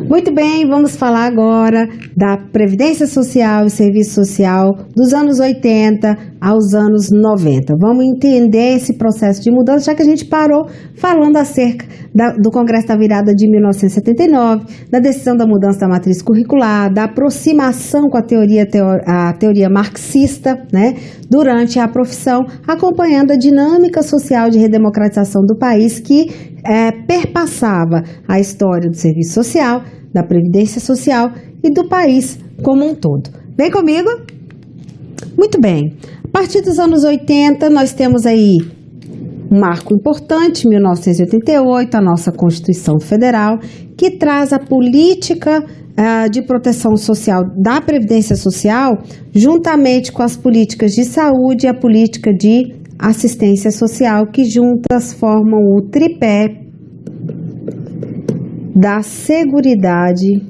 Muito bem, vamos falar agora da Previdência Social e Serviço Social dos anos 80 aos anos 90. Vamos entender esse processo de mudança, já que a gente parou falando acerca do Congresso da Virada de 1979, da decisão da mudança da matriz curricular, da aproximação com a teoria marxista, né, durante a profissão, acompanhando a dinâmica social de redemocratização do país que perpassava a história do serviço social, da Previdência Social e do país como um todo. Vem comigo? Muito bem. A partir dos anos 80, nós temos aí um marco importante, 1988, a nossa Constituição Federal, que traz a política de proteção social da Previdência Social, juntamente com as políticas de saúde e a política de assistência social, que juntas formam o tripé da Seguridade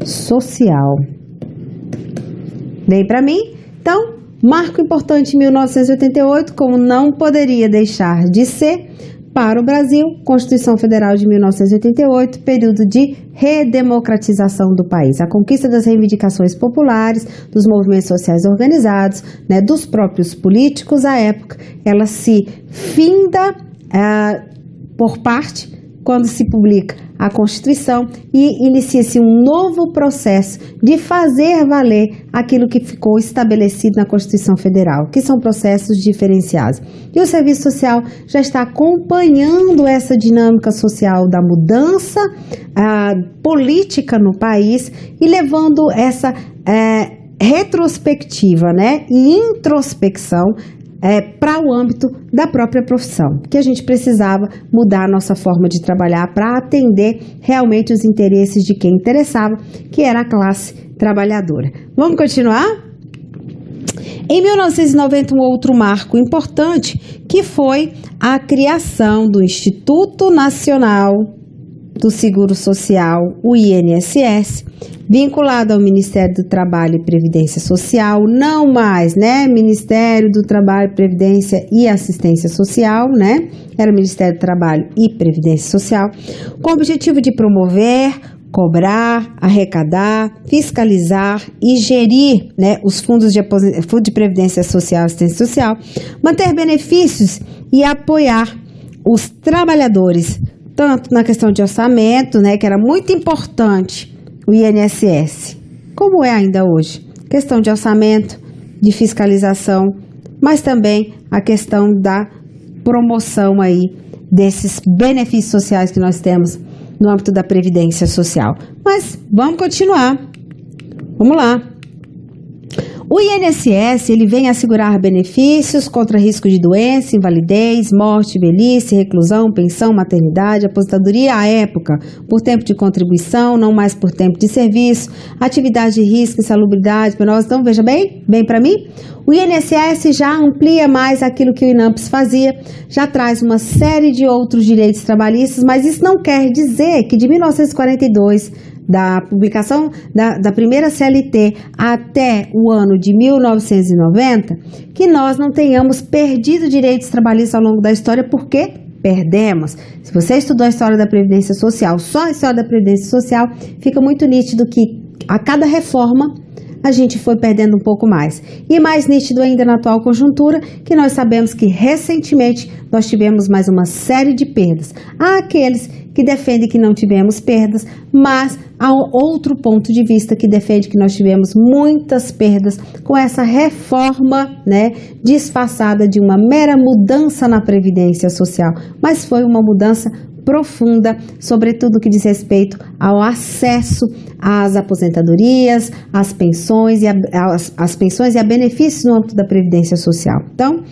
Social. Vem para mim? Então, marco importante em 1988, como não poderia deixar de ser, para o Brasil, Constituição Federal de 1988, período de redemocratização do país, a conquista das reivindicações populares, dos movimentos sociais organizados, né, dos próprios políticos à época, ela se finda por parte quando se publica a Constituição e inicia-se um novo processo de fazer valer aquilo que ficou estabelecido na Constituição Federal, que são processos diferenciados. E o Serviço Social já está acompanhando essa dinâmica social da mudança política no país e levando essa retrospectiva, né, e introspecção para o âmbito da própria profissão, que a gente precisava mudar a nossa forma de trabalhar para atender realmente os interesses de quem interessava, que era a classe trabalhadora. Vamos continuar? Em 1990, um outro marco importante, que foi a criação do Instituto Nacional do Seguro Social, o INSS, vinculado ao Ministério do Trabalho e Previdência Social, não mais, né, Ministério do Trabalho, Previdência e Assistência Social, né, era o Ministério do Trabalho e Previdência Social, com o objetivo de promover, cobrar, arrecadar, fiscalizar e gerir, né, os fundos de Previdência Social e Assistência Social, manter benefícios e apoiar os trabalhadores, tanto na questão de orçamento, né, que era muito importante o INSS, como é ainda hoje, questão de orçamento, de fiscalização, mas também a questão da promoção aí desses benefícios sociais que nós temos no âmbito da Previdência Social. Mas vamos continuar. Vamos lá. O INSS, ele vem assegurar benefícios contra risco de doença, invalidez, morte, velhice, reclusão, pensão, maternidade, aposentadoria à época, por tempo de contribuição, não mais por tempo de serviço, atividade de risco, insalubridade, penosa. Então, veja bem para mim, o INSS já amplia mais aquilo que o INAMPS fazia, já traz uma série de outros direitos trabalhistas, mas isso não quer dizer que de 1942, da publicação da primeira CLT até o ano de 1990, que nós não tenhamos perdido direitos trabalhistas ao longo da história, porque perdemos. Se você estudou a história da Previdência Social, só a história da Previdência Social, fica muito nítido que a cada reforma a gente foi perdendo um pouco mais. E mais nítido ainda na atual conjuntura, que nós sabemos que recentemente nós tivemos mais uma série de perdas. Há aqueles que defendem que não tivemos perdas, mas há outro ponto de vista que defende que nós tivemos muitas perdas com essa reforma, né, disfarçada de uma mera mudança na Previdência Social, mas foi uma mudança profunda, sobretudo que diz respeito ao acesso às aposentadorias, às pensões e a benefícios no âmbito da Previdência Social. Então,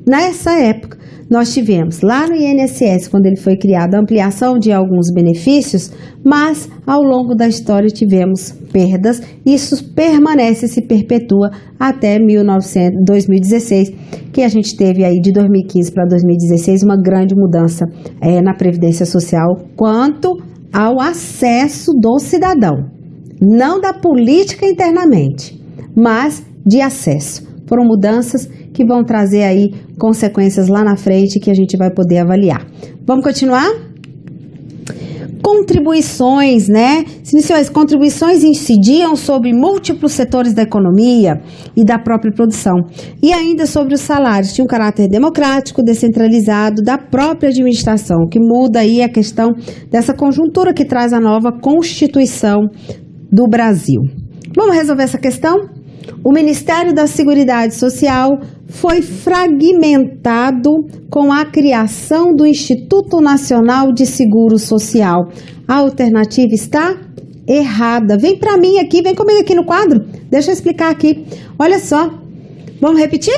nessa época, nós tivemos lá no INSS, quando ele foi criado, a ampliação de alguns benefícios, mas ao longo da história tivemos perdas. Isso permanece e se perpetua até 2016, que a gente teve aí de 2015 para 2016 uma grande mudança na Previdência Social quanto ao acesso do cidadão, não da política internamente, mas de acesso. Foram mudanças que vão trazer aí consequências lá na frente que a gente vai poder avaliar. Vamos continuar? contribuições, né? As contribuições incidiam sobre múltiplos setores da economia e da própria produção. E ainda sobre os salários, tinha um caráter democrático, descentralizado da própria administração, que muda aí a questão dessa conjuntura que traz a nova Constituição do Brasil. Vamos resolver essa questão? O Ministério da Seguridade Social foi fragmentado com a criação do Instituto Nacional de Seguro Social. A alternativa está errada. Vem para mim aqui, vem comigo aqui no quadro. Deixa eu explicar aqui. Olha só. Vamos repetir?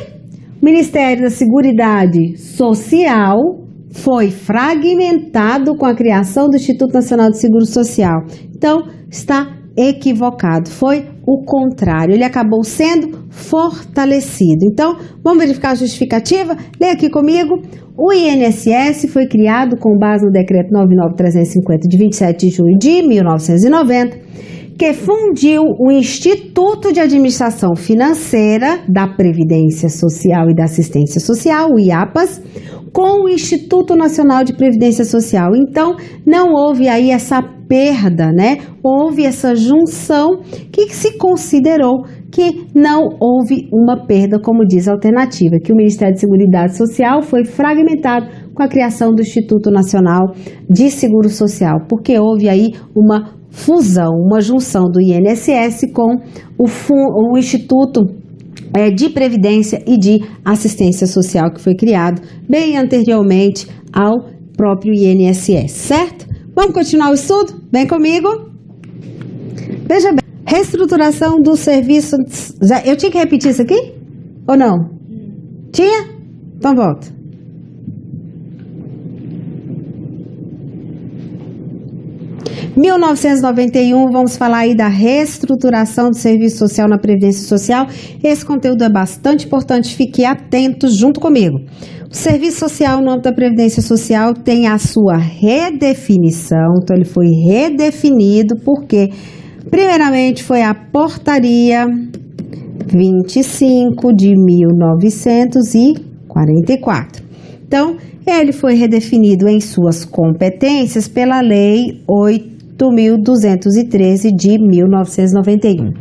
O Ministério da Seguridade Social foi fragmentado com a criação do Instituto Nacional de Seguro Social. Então, está equivocado. Foi o contrário. Ele acabou sendo fortalecido. Então, vamos verificar a justificativa? Leia aqui comigo. O INSS foi criado com base no Decreto 9.350, de 27 de julho de 1990, que fundiu o Instituto de Administração Financeira da Previdência Social e da Assistência Social, o IAPAS, com o Instituto Nacional de Previdência Social. Então, não houve aí essa perda, né? Houve essa junção que se considerou que não houve uma perda, como diz a alternativa, que o Ministério de Seguridade Social foi fragmentado com a criação do Instituto Nacional de Seguro Social, porque houve aí uma fusão, uma junção do INSS com o Instituto de Previdência e de Assistência Social, que foi criado bem anteriormente ao próprio INSS, certo? Vamos continuar o estudo? Vem comigo. Veja bem, reestruturação do serviço... Eu tinha que repetir isso aqui? Ou não? Tinha? Então volta. Em 1991, vamos falar aí da reestruturação do serviço social na Previdência Social. Esse conteúdo é bastante importante, fique atentos junto comigo. O serviço social no âmbito da Previdência Social tem a sua redefinição, então ele foi redefinido porque, primeiramente, foi a Portaria 25 de 1944. Então, ele foi redefinido em suas competências pela Lei 8.213 de 1991.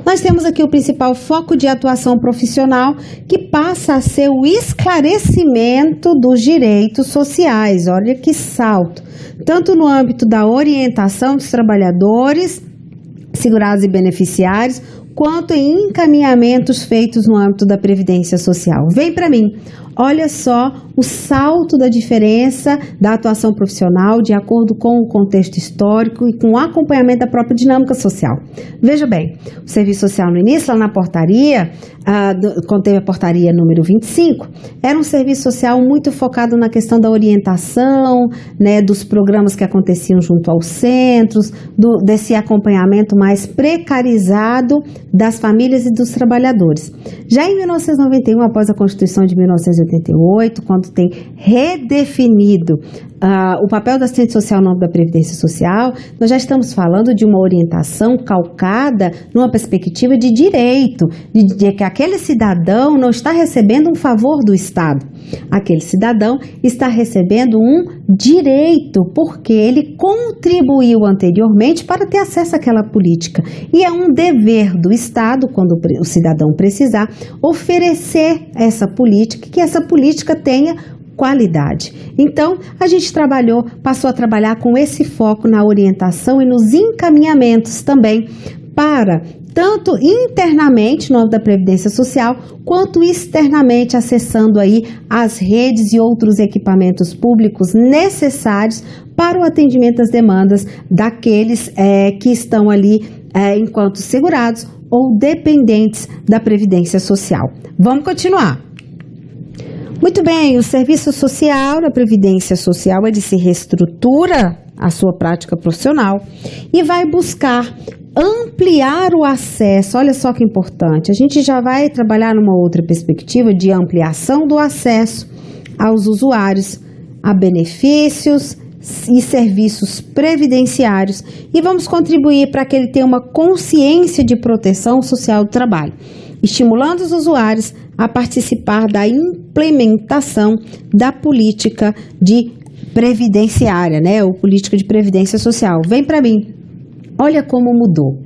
Nós temos aqui o principal foco de atuação profissional, que passa a ser o esclarecimento dos direitos sociais. Olha que salto! Tanto no âmbito da orientação dos trabalhadores, segurados e beneficiários, quanto em encaminhamentos feitos no âmbito da Previdência Social. Vem para mim, olha só o salto da diferença da atuação profissional de acordo com o contexto histórico e com o acompanhamento da própria dinâmica social. Veja bem, o serviço social no início, lá na portaria, quando teve a portaria número 25, era um serviço social muito focado na questão da orientação, né, dos programas que aconteciam junto aos centros, desse acompanhamento mais precarizado das famílias e dos trabalhadores. Já em 1991, após a Constituição de 1988, quando tem redefinido o papel do assistente social no âmbito da Previdência Social, nós já estamos falando de uma orientação calcada numa perspectiva de direito, de que aquele cidadão não está recebendo um favor do Estado. Aquele cidadão está recebendo um direito, porque ele contribuiu anteriormente para ter acesso àquela política. E é um dever do Estado, quando o cidadão precisar, oferecer essa política, que essa política tenha qualidade. Então, a gente passou a trabalhar com esse foco na orientação e nos encaminhamentos também para, tanto internamente no âmbito da Previdência Social, quanto externamente acessando aí as redes e outros equipamentos públicos necessários para o atendimento das demandas daqueles que estão ali enquanto segurados ou dependentes da Previdência Social. Vamos continuar. Muito bem, o serviço social da Previdência Social, ele se reestrutura a sua prática profissional e vai buscar ampliar o acesso. Olha só que importante, a gente já vai trabalhar numa outra perspectiva de ampliação do acesso aos usuários a benefícios e serviços previdenciários e vamos contribuir para que ele tenha uma consciência de proteção social do trabalho, estimulando os usuários a participar da implementação da política de previdenciária, né, ou política de previdência social. Vem para mim. Olha como mudou.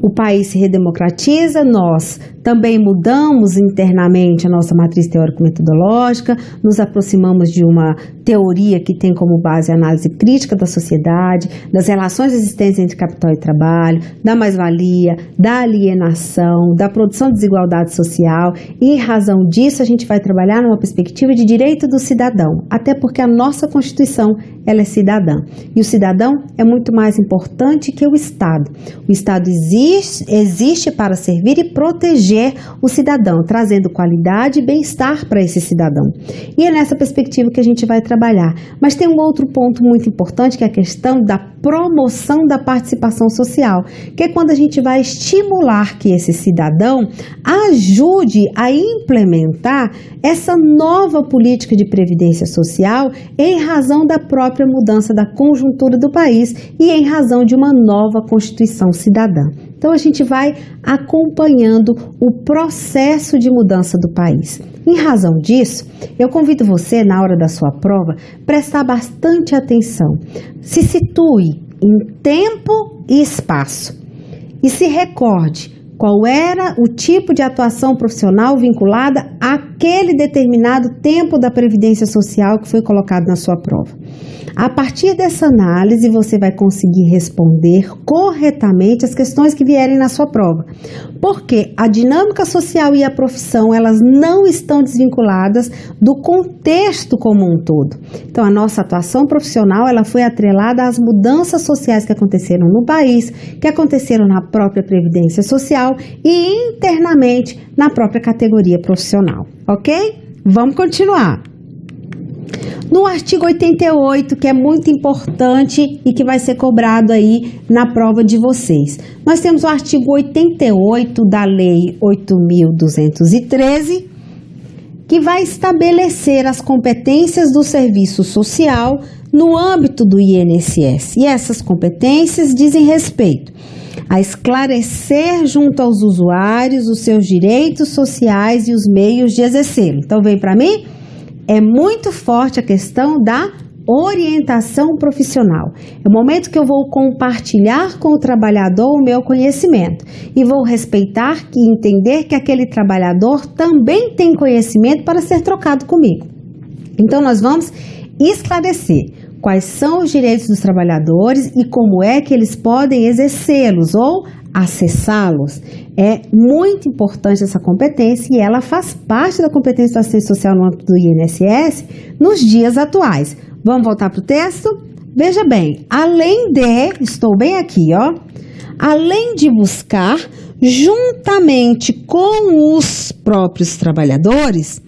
O país se redemocratiza, nós também mudamos internamente a nossa matriz teórico-metodológica, nos aproximamos de uma teoria que tem como base a análise crítica da sociedade, das relações existentes entre capital e trabalho, da mais-valia, da alienação, da produção de desigualdade social, e em razão disso a gente vai trabalhar numa perspectiva de direito do cidadão, até porque a nossa Constituição ela é cidadã, e o cidadão é muito mais importante que o Estado. O Estado existe para servir e proteger o cidadão, trazendo qualidade e bem-estar para esse cidadão. E é nessa perspectiva que a gente vai trabalhar. Mas tem um outro ponto muito importante, que é a questão da promoção da participação social, que é quando a gente vai estimular que esse cidadão ajude a implementar essa nova política de previdência social em razão da própria mudança da conjuntura do país e em razão de uma nova Constituição cidadã. Então a gente vai acompanhando o processo de mudança do país. Em razão disso, eu convido você, na hora da sua prova, prestar bastante atenção. Se situe em tempo e espaço e se recorde qual era o tipo de atuação profissional vinculada àquele determinado tempo da Previdência Social que foi colocado na sua prova. A partir dessa análise, você vai conseguir responder corretamente as questões que vierem na sua prova, porque a dinâmica social e a profissão, elas não estão desvinculadas do contexto como um todo. Então, a nossa atuação profissional, ela foi atrelada às mudanças sociais que aconteceram no país, que aconteceram na própria Previdência Social e internamente na própria categoria profissional, ok? Vamos continuar. No artigo 88, que é muito importante e que vai ser cobrado aí na prova de vocês. Nós temos o artigo 88 da Lei 8.213, que vai estabelecer as competências do serviço social no âmbito do INSS. E essas competências dizem respeito a esclarecer junto aos usuários os seus direitos sociais e os meios de exercê-lo. Então, vem para mim. É muito forte a questão da orientação profissional. É o momento que eu vou compartilhar com o trabalhador o meu conhecimento e vou respeitar e entender que aquele trabalhador também tem conhecimento para ser trocado comigo. Então, nós vamos esclarecer quais são os direitos dos trabalhadores e como é que eles podem exercê-los ou acessá-los. É muito importante essa competência e ela faz parte da competência da assistência social no âmbito do INSS nos dias atuais. Vamos voltar para o texto? Veja bem, estou bem aqui, ó, além de buscar, juntamente com os próprios trabalhadores,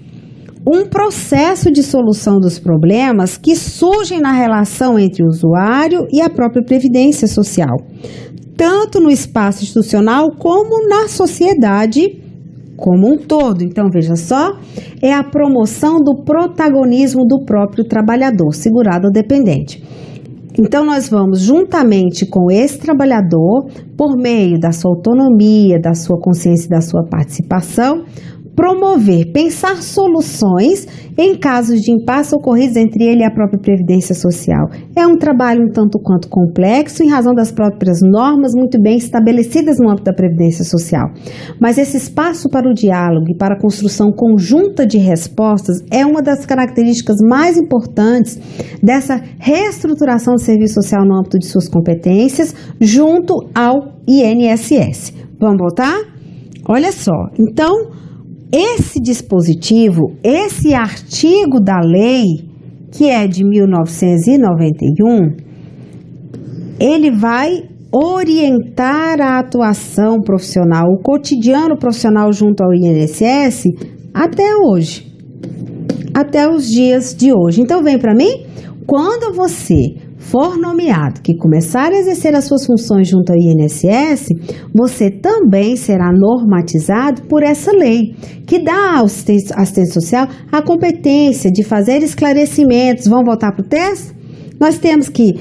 um processo de solução dos problemas que surgem na relação entre o usuário e a própria Previdência Social, tanto no espaço institucional como na sociedade como um todo. Então, veja só, é a promoção do protagonismo do próprio trabalhador, segurado ou dependente. Então, nós vamos, juntamente com esse trabalhador, por meio da sua autonomia, da sua consciência e da sua participação, promover, pensar soluções em casos de impasse ocorridos entre ele e a própria Previdência Social. É um trabalho um tanto quanto complexo em razão das próprias normas muito bem estabelecidas no âmbito da Previdência Social. Mas esse espaço para o diálogo e para a construção conjunta de respostas é uma das características mais importantes dessa reestruturação do serviço social no âmbito de suas competências junto ao INSS. Vamos voltar? Olha só, então, esse dispositivo, esse artigo da lei, que é de 1991, ele vai orientar a atuação profissional, o cotidiano profissional junto ao INSS até hoje, até os dias de hoje. Então, vem para mim, quando você for nomeado, que começar a exercer as suas funções junto ao INSS, você também será normatizado por essa lei, que dá ao assistente social a competência de fazer esclarecimentos. Vamos voltar para o texto? Nós temos que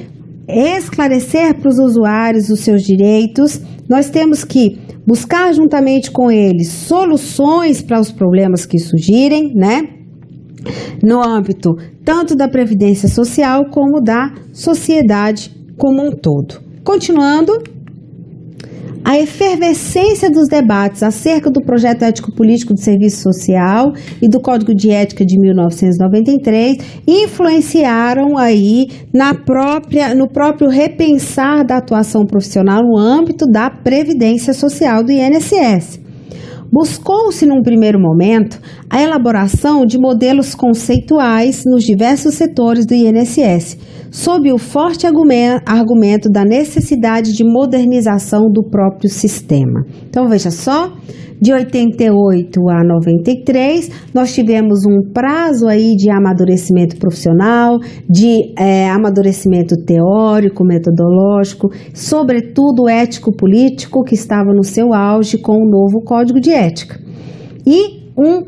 esclarecer para os usuários os seus direitos, nós temos que buscar juntamente com eles soluções para os problemas que surgirem, né? no âmbito tanto da Previdência Social como da sociedade como um todo. Continuando, a efervescência dos debates acerca do projeto ético-político do Serviço Social e do Código de Ética de 1993 influenciaram aí no próprio repensar da atuação profissional no âmbito da Previdência Social do INSS. Buscou-se, num primeiro momento, a elaboração de modelos conceituais nos diversos setores do INSS, sob o forte argumento da necessidade de modernização do próprio sistema. Então, veja só, de 88 a 93, nós tivemos um prazo aí de amadurecimento profissional, de amadurecimento teórico, metodológico, sobretudo ético-político, que estava no seu auge com o novo Código de Ética. E um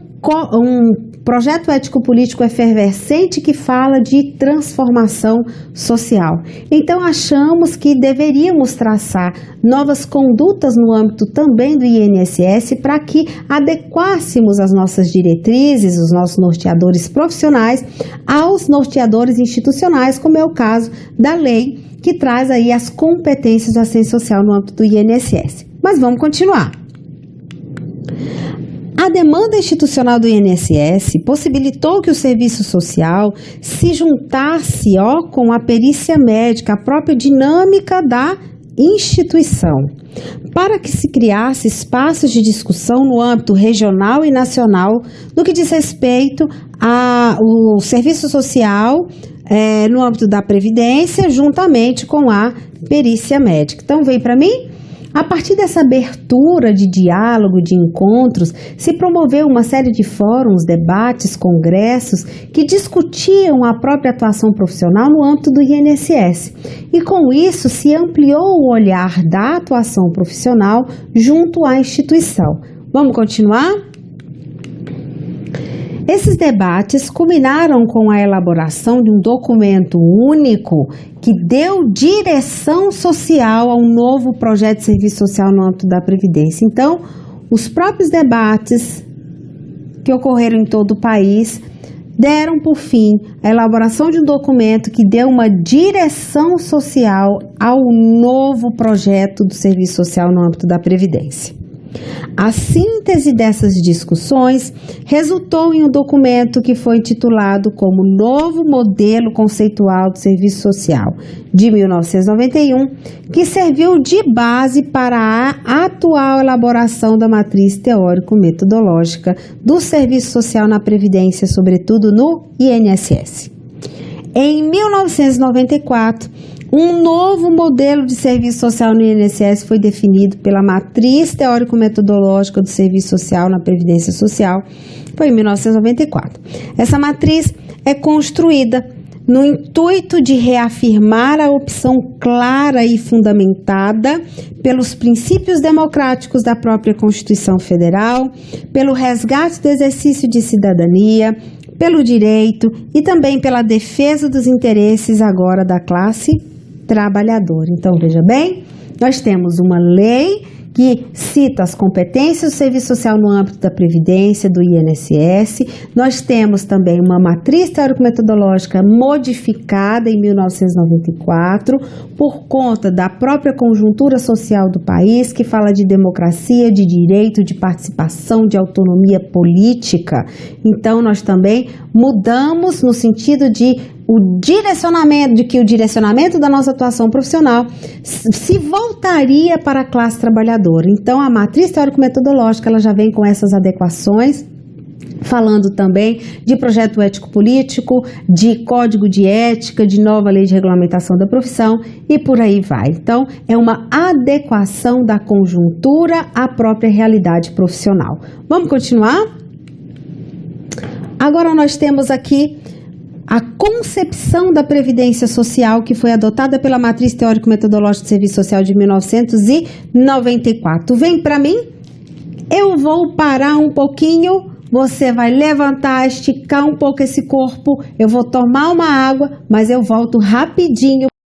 projeto ético-político efervescente que fala de transformação social. Então, achamos que deveríamos traçar novas condutas no âmbito também do INSS para que adequássemos as nossas diretrizes, os nossos norteadores profissionais, aos norteadores institucionais, como é o caso da lei que traz aí as competências da assistência social no âmbito do INSS. Mas vamos continuar. A demanda institucional do INSS possibilitou que o serviço social se juntasse com a perícia médica, a própria dinâmica da instituição, para que se criasse espaços de discussão no âmbito regional e nacional no que diz respeito ao serviço social no âmbito da Previdência, juntamente com a perícia médica. Então, vem para mim? A partir dessa abertura de diálogo, de encontros, se promoveu uma série de fóruns, debates, congressos que discutiam a própria atuação profissional no âmbito do INSS. E com isso se ampliou o olhar da atuação profissional junto à instituição. Vamos continuar? Esses debates culminaram com a elaboração de um documento único que deu direção social a um novo projeto de serviço social no âmbito da Previdência. Então, os próprios debates que ocorreram em todo o país deram por fim a elaboração de um documento que deu uma direção social ao novo projeto do serviço social no âmbito da Previdência. A síntese dessas discussões resultou em um documento que foi intitulado como Novo Modelo Conceitual do Serviço Social, de 1991, que serviu de base para a atual elaboração da matriz teórico-metodológica do serviço social na Previdência, sobretudo no INSS. Em 1994, um novo modelo de serviço social no INSS foi definido pela matriz teórico-metodológica do serviço social na Previdência Social, foi em 1994. Essa matriz é construída no intuito de reafirmar a opção clara e fundamentada pelos princípios democráticos da própria Constituição Federal, pelo resgate do exercício de cidadania, pelo direito e também pela defesa dos interesses agora da classe trabalhadora. Então, veja bem, nós temos uma lei que cita as competências do serviço social no âmbito da Previdência, do INSS. Nós temos também uma matriz teórico-metodológica modificada em 1994 por conta da própria conjuntura social do país, que fala de democracia, de direito, de participação, de autonomia política. Então, nós também mudamos no sentido de que o direcionamento da nossa atuação profissional se voltaria para a classe trabalhadora. Então, a matriz teórico-metodológica ela já vem com essas adequações, falando também de projeto ético-político, de código de ética, de nova lei de regulamentação da profissão e por aí vai. Então, é uma adequação da conjuntura à própria realidade profissional. Vamos continuar? Agora nós temos aqui a concepção da Previdência Social que foi adotada pela Matriz Teórico-Metodológica de Serviço Social de 1994. Vem para mim? Eu vou parar um pouquinho, você vai levantar, esticar um pouco esse corpo, eu vou tomar uma água, mas eu volto rapidinho.